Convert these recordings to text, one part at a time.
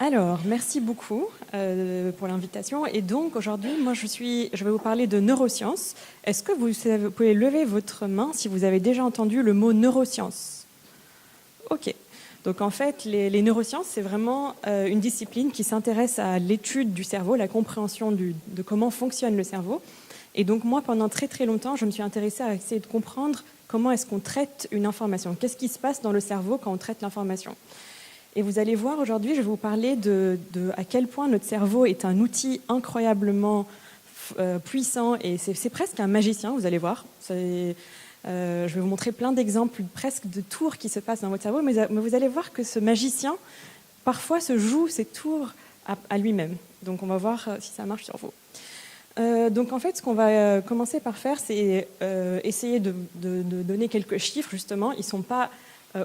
Alors, merci beaucoup pour l'invitation. Et donc, aujourd'hui, je vais vous parler de neurosciences. Est-ce que vous pouvez lever votre main si vous avez déjà entendu le mot neurosciences? Ok. Donc, en fait, les neurosciences, c'est vraiment une discipline qui s'intéresse à l'étude du cerveau, la compréhension de comment fonctionne le cerveau. Et donc, moi, pendant très, très longtemps, je me suis intéressée à essayer de comprendre comment est-ce qu'on traite une information. Qu'est-ce qui se passe dans le cerveau quand on traite l'information? Et vous allez voir aujourd'hui, je vais vous parler de à quel point notre cerveau est un outil incroyablement puissant et c'est presque un magicien, vous allez voir. Je vais vous montrer plein d'exemples presque de tours qui se passent dans votre cerveau, mais vous allez voir que ce magicien, parfois, se joue ces tours à lui-même. Donc on va voir si ça marche sur vous. Donc en fait, ce qu'on va commencer par faire, c'est essayer de donner quelques chiffres, justement. Ils ne sont pas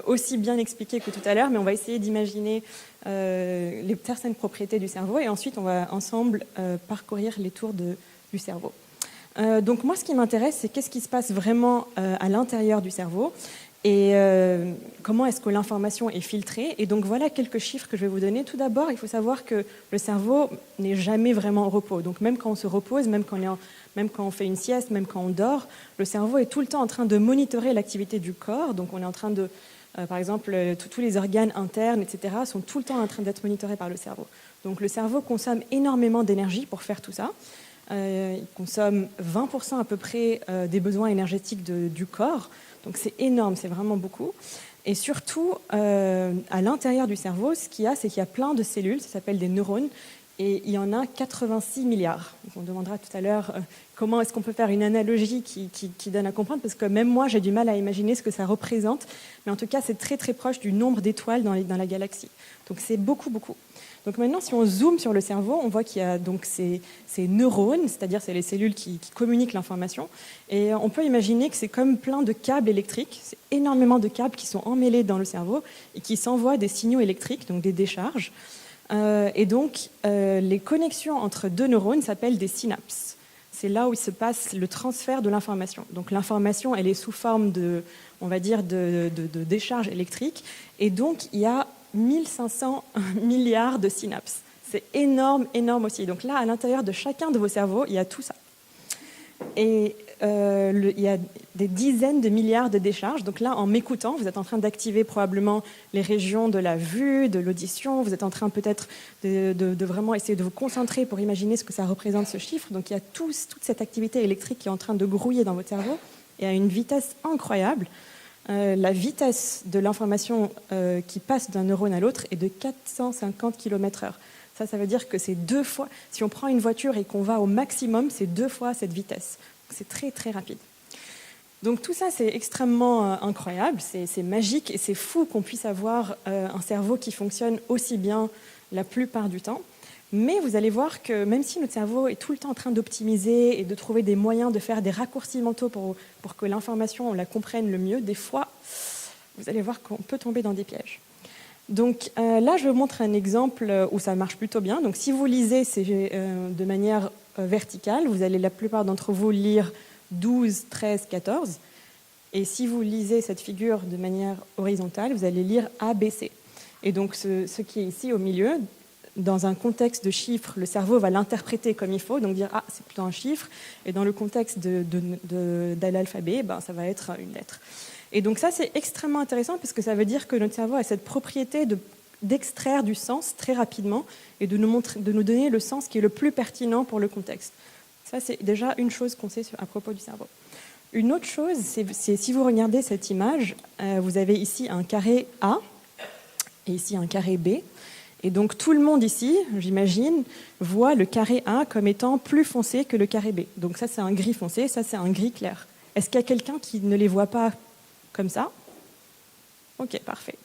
aussi bien expliqués que tout à l'heure, mais on va essayer d'imaginer certaines propriétés du cerveau et ensuite on va ensemble parcourir les tours du cerveau. Donc moi, ce qui m'intéresse, c'est qu'est-ce qui se passe vraiment à l'intérieur du cerveau et comment est-ce que l'information est filtrée. Et donc voilà quelques chiffres que je vais vous donner. Tout d'abord, il faut savoir que le cerveau n'est jamais vraiment au repos. Donc même quand on se repose, même quand on fait une sieste, même quand on dort, le cerveau est tout le temps en train de monitorer l'activité du corps. Donc on est en train de par exemple, tous les organes internes, etc., sont tout le temps en train d'être monitorés par le cerveau. Donc le cerveau consomme énormément d'énergie pour faire tout ça. Il consomme 20% à peu près des besoins énergétiques du corps. Donc c'est énorme, c'est vraiment beaucoup. Et surtout, à l'intérieur du cerveau, ce qu'il y a, c'est qu'il y a plein de cellules, ça s'appelle des neurones, et il y en a 86 milliards. Donc on demandera tout à l'heure comment est-ce qu'on peut faire une analogie qui donne à comprendre, parce que même moi, j'ai du mal à imaginer ce que ça représente. Mais en tout cas, c'est très très proche du nombre d'étoiles dans la galaxie. Donc c'est beaucoup, beaucoup. Donc maintenant, si on zoome sur le cerveau, on voit qu'il y a donc ces neurones, c'est-à-dire c'est les cellules qui communiquent l'information. Et on peut imaginer que c'est comme plein de câbles électriques. C'est énormément de câbles qui sont emmêlés dans le cerveau et qui s'envoient des signaux électriques, donc des décharges. Et donc, les connexions entre deux neurones s'appellent des synapses. C'est là où il se passe le transfert de l'information. Donc l'information, elle est sous forme de décharge électrique. Et donc, il y a 1500 milliards de synapses. C'est énorme, énorme aussi. Donc là, à l'intérieur de chacun de vos cerveaux, il y a tout ça. Et il y a des dizaines de milliards de décharges. Donc là, en m'écoutant, vous êtes en train d'activer probablement les régions de la vue, de l'audition. Vous êtes en train peut-être de vraiment essayer de vous concentrer pour imaginer ce que ça représente, ce chiffre. Donc il y a toute cette activité électrique qui est en train de grouiller dans votre cerveau et à une vitesse incroyable. La vitesse de l'information qui passe d'un neurone à l'autre est de 450 km/h. Ça veut dire que c'est 2 fois, si on prend une voiture et qu'on va au maximum, c'est 2 fois cette vitesse. C'est très très rapide. Donc tout ça, c'est extrêmement incroyable, c'est magique et c'est fou qu'on puisse avoir un cerveau qui fonctionne aussi bien la plupart du temps. Mais vous allez voir que même si notre cerveau est tout le temps en train d'optimiser et de trouver des moyens de faire des raccourcis mentaux pour que l'information, on la comprenne le mieux, des fois, vous allez voir qu'on peut tomber dans des pièges. Donc là, je vous montre un exemple où ça marche plutôt bien. Donc si vous lisez de manière verticale, vous allez la plupart d'entre vous lire 12, 13, 14. Et si vous lisez cette figure de manière horizontale, vous allez lire A, B, C. Et donc ce qui est ici au milieu, dans un contexte de chiffres, le cerveau va l'interpréter comme il faut, donc dire « Ah, c'est plutôt un chiffre ». Et dans le contexte de l'alphabet, ça va être une lettre. Et donc ça, c'est extrêmement intéressant parce que ça veut dire que notre cerveau a cette propriété d'extraire du sens très rapidement et de nous donner le sens qui est le plus pertinent pour le contexte. Ça, c'est déjà une chose qu'on sait à propos du cerveau. Une autre chose, c'est si vous regardez cette image, vous avez ici un carré A et ici un carré B. Et donc tout le monde ici, j'imagine, voit le carré A comme étant plus foncé que le carré B. Donc ça, c'est un gris foncé, ça, c'est un gris clair. Est-ce qu'il y a quelqu'un qui ne les voit pas comme ça? Ok, parfait.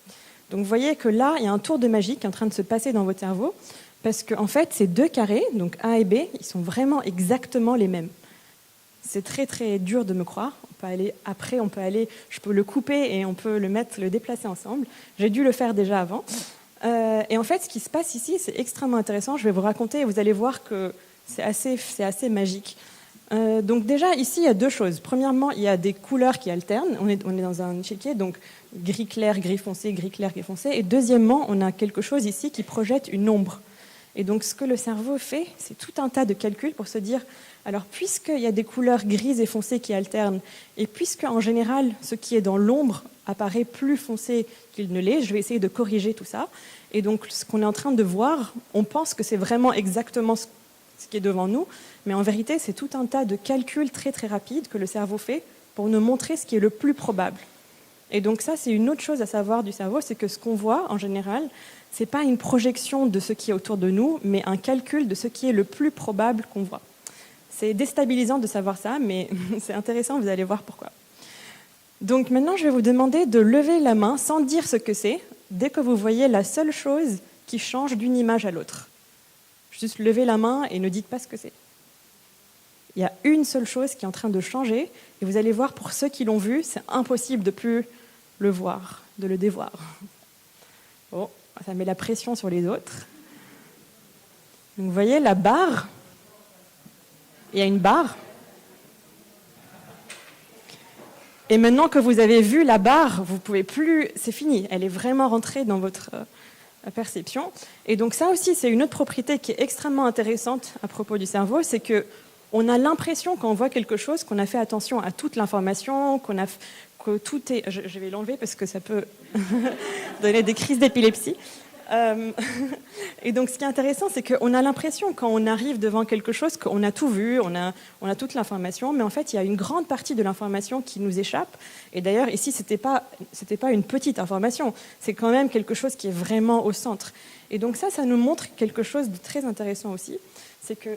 Donc vous voyez que là, il y a un tour de magie qui est en train de se passer dans votre cerveau, parce qu'en fait, ces deux carrés, donc A et B, ils sont vraiment exactement les mêmes. C'est très très dur de me croire. Je peux le couper et on peut le déplacer ensemble. J'ai dû le faire déjà avant. Et en fait, ce qui se passe ici, c'est extrêmement intéressant. Je vais vous raconter et vous allez voir que c'est assez magique. Donc déjà, ici, il y a deux choses. Premièrement, il y a des couleurs qui alternent. On est dans un échiquier, donc gris clair, gris foncé, gris clair, gris foncé. Et deuxièmement, on a quelque chose ici qui projette une ombre. Et donc, ce que le cerveau fait, c'est tout un tas de calculs pour se dire, alors, puisqu'il y a des couleurs grises et foncées qui alternent, et puisque, en général, ce qui est dans l'ombre apparaît plus foncé qu'il ne l'est, je vais essayer de corriger tout ça. Et donc, ce qu'on est en train de voir, on pense que c'est vraiment exactement ce qui est devant nous, mais en vérité, c'est tout un tas de calculs très, très rapides que le cerveau fait pour nous montrer ce qui est le plus probable. Et donc ça, c'est une autre chose à savoir du cerveau, c'est que ce qu'on voit, en général, ce n'est pas une projection de ce qui est autour de nous, mais un calcul de ce qui est le plus probable qu'on voit. C'est déstabilisant de savoir ça, mais c'est intéressant, vous allez voir pourquoi. Donc maintenant, je vais vous demander de lever la main sans dire ce que c'est, dès que vous voyez la seule chose qui change d'une image à l'autre. Juste levez la main et ne dites pas ce que c'est. Il y a une seule chose qui est en train de changer, et vous allez voir, pour ceux qui l'ont vu, c'est impossible de plus le voir, de le dévoir. Bon, ça met la pression sur les autres. Donc, vous voyez la barre, il y a une barre. Et maintenant que vous avez vu la barre, vous pouvez plus, c'est fini, elle est vraiment rentrée dans votre perception. Et donc ça aussi, c'est une autre propriété qui est extrêmement intéressante à propos du cerveau, c'est que on a l'impression, quand on voit quelque chose, qu'on a fait attention à toute l'information, que tout est... Je vais l'enlever parce que ça peut donner des crises d'épilepsie. Et donc, ce qui est intéressant, c'est qu'on a l'impression, quand on arrive devant quelque chose, qu'on a tout vu, on a toute l'information, mais en fait, il y a une grande partie de l'information qui nous échappe. Et d'ailleurs, ici, c'était pas une petite information, c'est quand même quelque chose qui est vraiment au centre. Et donc ça nous montre quelque chose de très intéressant aussi, c'est que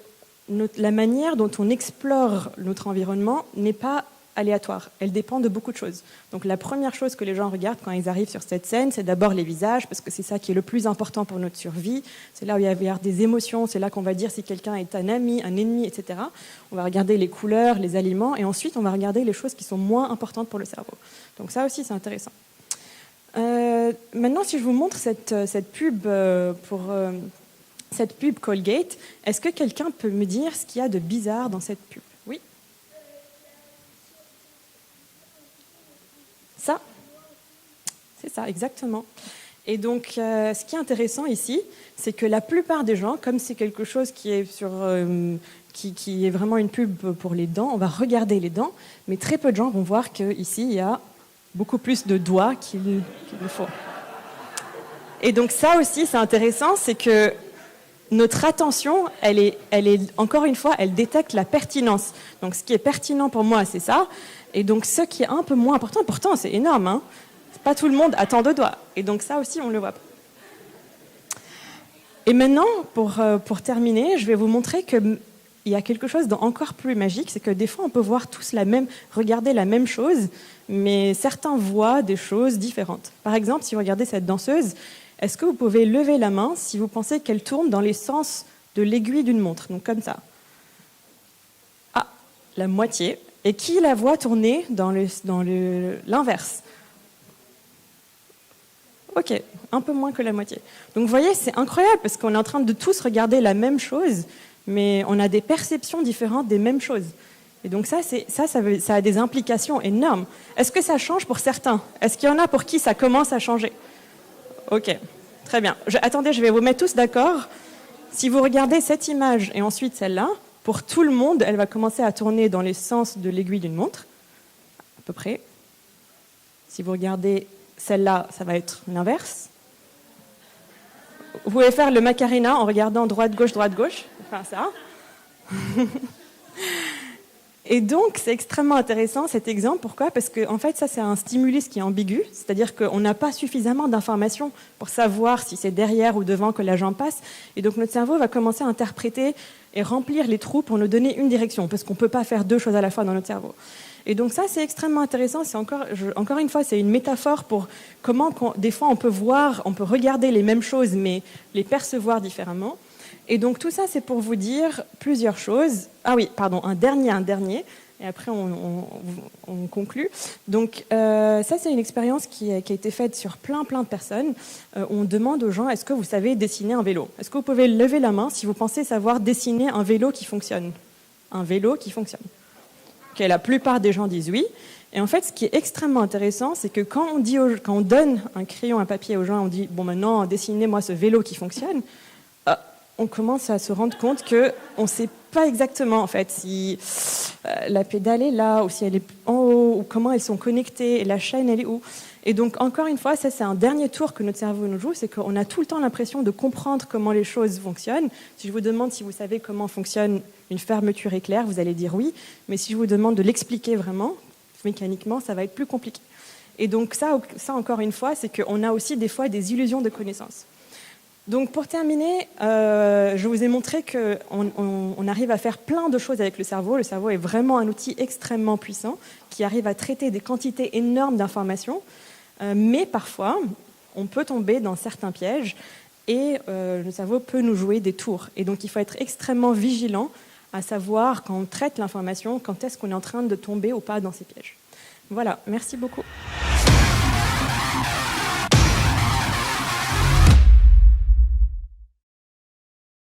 la manière dont on explore notre environnement n'est pas aléatoire, elle dépend de beaucoup de choses. Donc la première chose que les gens regardent quand ils arrivent sur cette scène, c'est d'abord les visages, parce que c'est ça qui est le plus important pour notre survie. C'est là où il va y avoir des émotions, c'est là qu'on va dire si quelqu'un est un ami, un ennemi, etc. On va regarder les couleurs, les aliments, et ensuite on va regarder les choses qui sont moins importantes pour le cerveau. Donc ça aussi, c'est intéressant. Maintenant, si je vous montre cette pub cette pub Colgate, est-ce que quelqu'un peut me dire ce qu'il y a de bizarre dans cette pub? Oui? Ça? C'est ça, exactement. Et donc, ce qui est intéressant ici, c'est que la plupart des gens, comme c'est quelque chose qui est qui est vraiment une pub pour les dents, on va regarder les dents, mais très peu de gens vont voir qu'ici, il y a beaucoup plus de doigts qu'il ne faut. Et donc ça aussi, c'est intéressant, c'est que notre attention, elle est, encore une fois, elle détecte la pertinence. Donc, ce qui est pertinent pour moi, c'est ça. Et donc, ce qui est un peu moins important, pourtant, c'est énorme, hein. Pas tout le monde a tant de doigts. Et donc, ça aussi, on ne le voit pas. Et maintenant, pour terminer, je vais vous montrer qu'il y a quelque chose d'encore plus magique, c'est que des fois, on peut voir tous regarder la même chose, mais certains voient des choses différentes. Par exemple, si vous regardez cette danseuse, est-ce que vous pouvez lever la main si vous pensez qu'elle tourne dans les sens de l'aiguille d'une montre? Donc comme ça. Ah, la moitié. Et qui la voit tourner dans l'inverse? Ok, un peu moins que la moitié. Donc vous voyez, c'est incroyable parce qu'on est en train de tous regarder la même chose, mais on a des perceptions différentes des mêmes choses. Et donc ça a des implications énormes. Est-ce que ça change pour certains? Est-ce qu'il y en a pour qui ça commence à changer? Ok, très bien. Attendez, je vais vous mettre tous d'accord. Si vous regardez cette image et ensuite celle-là, pour tout le monde, elle va commencer à tourner dans les sens de l'aiguille d'une montre, à peu près. Si vous regardez celle-là, ça va être l'inverse. Vous pouvez faire le Macarena en regardant droite-gauche, droite-gauche. Enfin, ça. Et donc, c'est extrêmement intéressant cet exemple. Pourquoi? Parce que, en fait, ça, c'est un stimulus qui est ambigu. C'est-à-dire qu'on n'a pas suffisamment d'informations pour savoir si c'est derrière ou devant que la jambe passe. Et donc, notre cerveau va commencer à interpréter et remplir les trous pour nous donner une direction. Parce qu'on ne peut pas faire deux choses à la fois dans notre cerveau. Et donc, ça, c'est extrêmement intéressant. C'est encore une fois, c'est une métaphore pour comment, des fois, on peut regarder les mêmes choses, mais les percevoir différemment. Et donc tout ça, c'est pour vous dire plusieurs choses. Ah oui, pardon, un dernier, et après on conclut. Donc ça, c'est une expérience qui a été faite sur plein de personnes. On demande aux gens, est-ce que vous savez dessiner un vélo? Est-ce que vous pouvez lever la main si vous pensez savoir dessiner un vélo qui fonctionne? un vélo qui fonctionne. Okay, la plupart des gens disent oui. Et en fait, ce qui est extrêmement intéressant, c'est que quand on donne un crayon, un papier aux gens, on dit, bon, maintenant, dessinez-moi ce vélo qui fonctionne, on commence à se rendre compte qu'on ne sait pas exactement, en fait, si la pédale est là, ou si elle est en haut, ou comment elles sont connectées, et la chaîne, elle est où. Et donc, encore une fois, ça, c'est un dernier tour que notre cerveau nous joue, c'est qu'on a tout le temps l'impression de comprendre comment les choses fonctionnent. Si je vous demande si vous savez comment fonctionne une fermeture éclair, vous allez dire oui, mais si je vous demande de l'expliquer vraiment, mécaniquement, ça va être plus compliqué. Et donc ça encore une fois, c'est qu'on a aussi des fois des illusions de connaissance. Donc pour terminer, je vous ai montré qu'on arrive à faire plein de choses avec le cerveau. Le cerveau est vraiment un outil extrêmement puissant qui arrive à traiter des quantités énormes d'informations. Mais parfois, on peut tomber dans certains pièges et le cerveau peut nous jouer des tours. Et donc il faut être extrêmement vigilant à savoir quand on traite l'information, quand est-ce qu'on est en train de tomber ou pas dans ces pièges. Voilà, merci beaucoup.